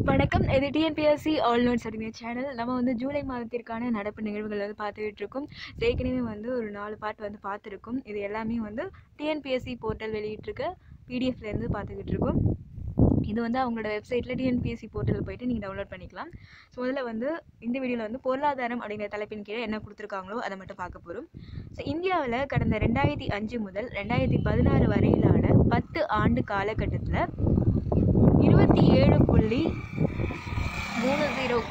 வணக்கம். இது TNPSC all notes அப்படிங்கிற சேனல். நம்ம வந்து ஜூலை மாதத்திற்கான நடப்பு நிகழ்வுகள் வந்து பார்த்துக்கிட்டு இருக்கோம். ஏற்கனவே வந்து ஒரு 4 பார்ட் வந்து பார்த்துருக்கோம். இது எல்லாமே வந்து டிஎன்பிஎஸ்சி போர்ட்டல் வெளியிட்டிருக்க பிடிஎஃப்லேருந்து பார்த்துக்கிட்டு இருக்கோம். இது வந்து அவங்களோட வெப்சைட்டில் டிஎன்பிஎஸ்சி போர்ட்டலில் போய்ட்டு நீங்கள் டவுன்லோட் பண்ணிக்கலாம். ஸோ முதல்ல வந்து இந்த வீடியோவில் வந்து பொருளாதாரம் அப்படிங்கிற தலைப்பின் கீழே என்ன கொடுத்துருக்காங்களோ அதை மட்டும் பார்க்க போகிறோம். ஸோ இந்தியாவில் கடந்த 2005 முதல் 2016 வரையிலான 10 ஆண்டு காலகட்டத்தில் 27.30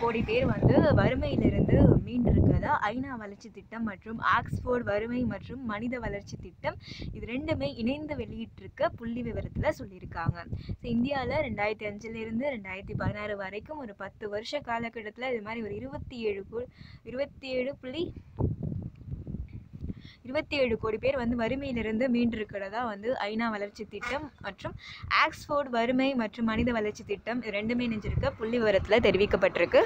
கோடி பேர் வந்து வறுமையிலிருந்து மீண்டிருக்கிறதா ஐநா வளர்ச்சி திட்டம் மற்றும் ஆக்ஸ்போர்ட் வறுமை மற்றும் மனித வளர்ச்சி திட்டம் இது ரெண்டுமே இணைந்து வெளியிட்டிருக்க புள்ளி விவரத்தில் சொல்லியிருக்காங்க. ஸோ இந்தியாவில் 2005 2016 வரைக்கும் ஒரு 10 வருஷ காலகட்டத்தில் இது மாதிரி ஒரு 27 கோடி பேர் வந்து வறுமையிலிருந்து மீண்டிருக்கிறதா வந்து ஐநா வளர்ச்சி திட்டம் மற்றும் ஆக்ஸ்போர்ட் வறுமை மற்றும் மனித வளர்ச்சி திட்டம் இது ரெண்டுமே இணைஞ்சிருக்க புள்ளி விவரத்தில் தெரிவிக்கப்பட்டிருக்கு.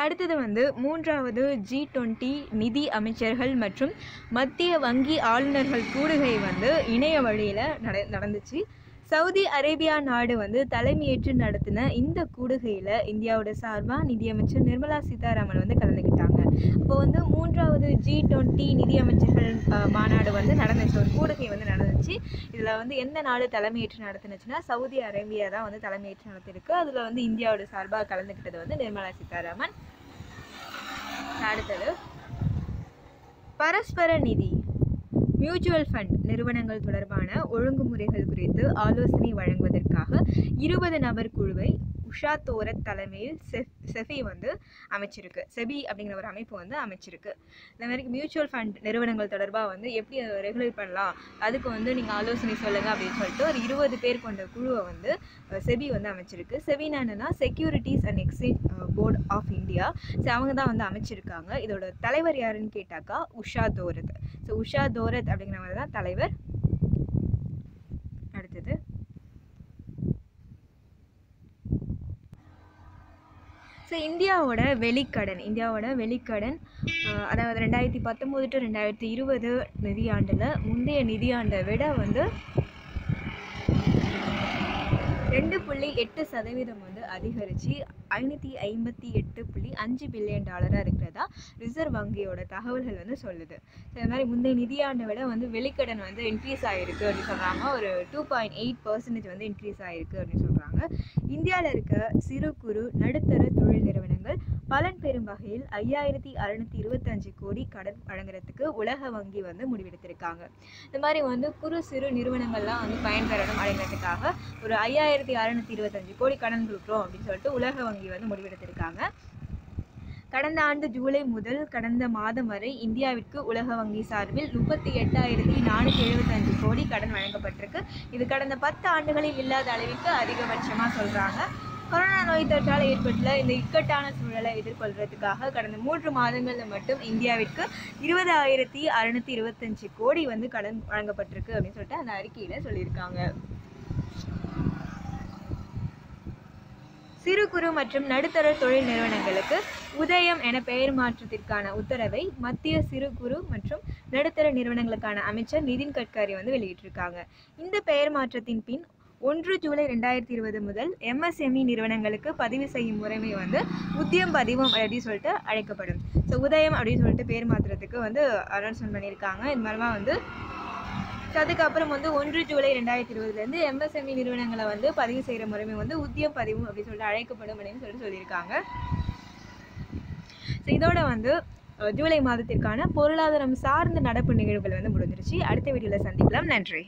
அடுத்தது வந்து 3வது G20 நிதி அமைச்சர்கள் மற்றும் மத்திய வங்கி ஆளுநர்கள் கூடுகை வந்து இணைய வழியில் நடந்துச்சு. சவுதி அரேபியா நாடு வந்து தலைமையேற்று நடத்தின இந்த கூடுகையில் இந்தியாவோட சார்பாக நிதியமைச்சர் நிர்மலா சீதாராமன் வந்து கலந்துக்கிட்டாங்க. இப்போ வந்து 3வது G20 நிதி அமைச்சர்கள் மாநாடு வந்து நடந்துச்சு, ஒரு கூடுகை வந்து நடந்துச்சு. இதில் வந்து எந்த நாடு தலைமையேற்று நடத்துனுச்சுன்னா சவுதி அரேபியா தான் வந்து தலைமையேற்று நடத்திருக்கு. அதில் வந்து இந்தியாவோட சார்பாக கலந்துக்கிட்டது வந்து நிர்மலா சீதாராமன். அடுத்தது பரஸ்பர நிதி மியூச்சுவல் ஃபண்ட் நிறுவனங்கள் தொடர்பான ஒழுங்குமுறைகள் குறித்து ஆலோசனை வழங்குவதற்காக 20 நபர் குழுவை உஷா தோரத் தலைமையில் செபி வந்து அமைச்சிருக்கு. செபி அப்படிங்கிற ஒரு அமைப்பு வந்து அமைச்சிருக்கு. இந்த மாதிரி மியூச்சுவல் ஃபண்ட் நிறுவனங்கள் தொடர்பாக வந்து எப்படி அதை ரெகுலேட் பண்ணலாம், அதுக்கு வந்து நீங்கள் ஆலோசனை சொல்லுங்கள் அப்படின்னு சொல்லிட்டு ஒரு 20 பேர் கொண்ட குழுவை வந்து செபி வந்து அமைச்சிருக்கு. செபினா என்னன்னா securities and exchange board of India. So அவங்க தான் வந்து அமைச்சிருக்காங்க. இதோட தலைவர் யாருன்னு கேட்டாக்கா உஷா தோரத். ஸோ உஷா தோரத் அப்படிங்கிறவங்க தான் தலைவர். அடுத்தது ஸோ இந்தியாவோட வெளிக்கடன் அதாவது 2019 to 2020 நிதியாண்டில் முந்தைய நிதியாண்டை விட வந்து 2.8% வந்து அதிகரித்து $558.5 பில்லியன் இருக்கிறதா ரிசர்வ் வங்கியோட தகவல்கள் வந்து சொல்லுது. இந்த மாதிரி முந்தைய நிதியாண்டை விட வந்து வெளிக்கடன் வந்து இன்க்ரீஸ் ஆகிருக்கு அப்படின்னு சொல்கிறாங்க. ஒரு 2.8% வந்து இன்க்ரீஸ் ஆகிருக்கு அப்படின்னு சொல்கிறாங்க. இந்தியாவில் இருக்க சிறு குறு நடுத்தர தொழில் நிறுவனங்கள் பலன் பெறும் வகையில் 5625 கோடி கடன் வழங்குறதுக்கு உலக வங்கி வந்து முடிவெடுத்திருக்காங்க. இந்த மாதிரி வந்து குறு சிறு நிறுவனங்கள்லாம் வந்து பயன்பெறணும் அப்படிங்கிறதுக்காக ஒரு 5625 கோடி கடன் கொடுக்குறோம் அப்படின்னு சொல்லிட்டு உலக வங்கி வந்து முடிவெடுத்திருக்காங்க. கடந்த ஆண்டு ஜூலை முதல் கடந்த மாதம் வரை இந்தியாவிற்கு உலக வங்கி சார்பில் 38,475 கோடி கடன் வழங்கப்பட்டிருக்கு. இது கடந்த 10 ஆண்டுகளில் இல்லாத அளவிற்கு அதிகபட்சமாக சொல்கிறாங்க. கொரோனா நோய் தொற்றால் ஏற்பட்டுள்ள இந்த இக்கட்டான சூழலை எதிர்கொள்வதற்காக கடந்த 3 மாதங்களில் மட்டும் இந்தியாவிற்கு 20,625 கோடி வந்து கடன் வழங்கப்பட்டிருக்கு அப்படின்னு சொல்லிட்டு அந்த அறிக்கையில் சொல்லியிருக்காங்க. சிறு குறு மற்றும் நடுத்தர தொழில் நிறுவனங்களுக்கு உதயம் என பெயர் மாற்றத்திற்கான உத்தரவை மத்திய சிறு குறு மற்றும் நடுத்தர நிறுவனங்களுக்கான அமைச்சர் நிதின் கட்கரி வந்து வெளியிட்டிருக்காங்க. இந்த பெயர் மாற்றத்தின் பின் 1 ஜூலை 2020 முதல் MSME நிறுவனங்களுக்கு பதிவு செய்யும் முறைமை வந்து உத்தியம் பதிவம் அப்படின்னு சொல்லிட்டு அழைக்கப்படும். ஸோ உதயம் அப்படின்னு சொல்லிட்டு பேர் மாற்றத்துக்கு வந்து அனௌன்ஸ்மெண்ட் பண்ணியிருக்காங்க. இது மாதிரிமா வந்து அதுக்கப்புறம் வந்து 1 ஜூலை 2020 MSME நிறுவனங்களை வந்து பதிவு செய்கிற முறைமை வந்து உத்தியம் பதிவும் அப்படின்னு சொல்லிட்டு அழைக்கப்படும் அப்படின்னு சொல்லியிருக்காங்க. ஸோ இதோட வந்து ஜூலை மாதத்திற்கான பொருளாதாரம் சார்ந்த நடப்பு நிகழ்வுகள் வந்து முடிஞ்சிருச்சு. அடுத்த வீடியோவில் சந்திக்கலாம். நன்றி.